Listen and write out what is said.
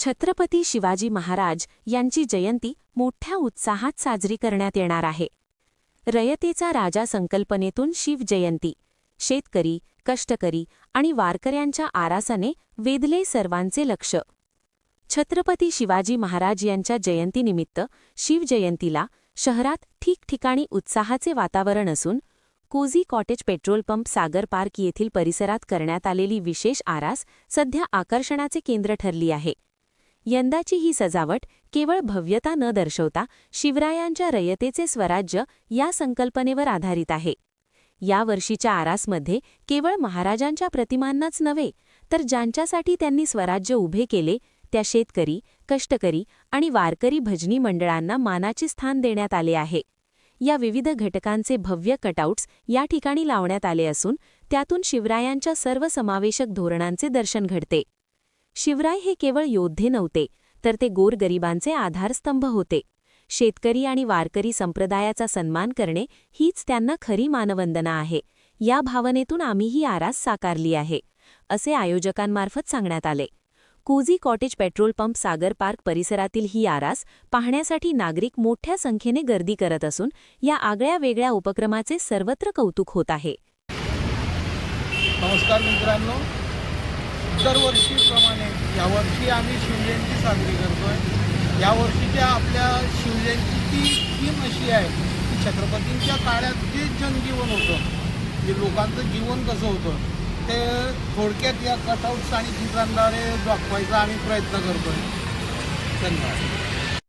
छत्रपती शिवाजी महाराज यांची जयंती मोठ्या उत्साहात साजरी करण्यात येणार आहे। रयतेचा राजा संकल्पनेतून शिवजयंती शेतकरी, कष्टकरी आणि वारकऱ्यांच्या आरासाने वेधले सर्वांचे लक्ष। छत्रपती शिवाजी महाराज यांच्या जयंतीनिमित्त शिवजयंतीला शहरात ठिकठिकाणी उत्साहाचे वातावरण असून कोझी कॉटेज पेट्रोल पंप सागर पार्क येथील परिसरात करण्यात आलेली विशेष आरास सध्या आकर्षणाचे केंद्र ठरली आहे। यंदाची ही सजावट केवळ भव्यता न दर्शवता शिवरायांच्या रयतेचे स्वराज्य या संकल्पनेवर आधारित आहे। या वर्षीच्या आरासमध्ये केवळ महाराजांच्या प्रतिमांनाच नव्हे तर ज्यांच्यासाठी त्यांनी स्वराज्य उभे केले त्या शेतकरी, कष्टकरी आणि वारकरी भजनी मंडळांना मानाचे स्थान देण्यात आले आहे। या विविध घटकांचे भव्य कटआउट्स या ठिकाणी लावण्यात आले असून त्यातून शिवरायांच्या सर्वसमावेशक धोरणांचे दर्शन घडते। शिवराय हे केवळ योद्धे नव्हते तर ते गोरगरिबांचे आधारस्तंभ होते। शेतकरी आणि वारकरी संप्रदायाचा सन्मान करणे हीच त्यांना खरी मानवंदना आहे। या भावनेतून आम्ही ही आरास साकारली आहे, असे आयोजकांमार्फत सांगण्यात आले। कोझी कॉटेज पेट्रोल पंप सागर पार्क परिसरातील ही आरास पाहण्यासाठी नागरिक मोठ्या संख्येने गर्दी करत असून या आगळ्या वेगळ्या उपक्रमाचे सर्वत्र कौतुक होत आहे। नमस्कार मित्रांनो, दरवर्षीप्रमाणे यावर्षी आम्ही शिवजयंती साजरी करतोय। यावर्षीच्या आपल्या शिवजयंतीची थीम अशी आहे की छत्रपतींच्या काळात जे जनजीवन होतं, जे लोकांचं जीवन कसं होतं ते थोडक्यात या कटआउट्स आणि चित्रांद्वारे दाखवायचा आम्ही प्रयत्न करतोय। धन्यवाद।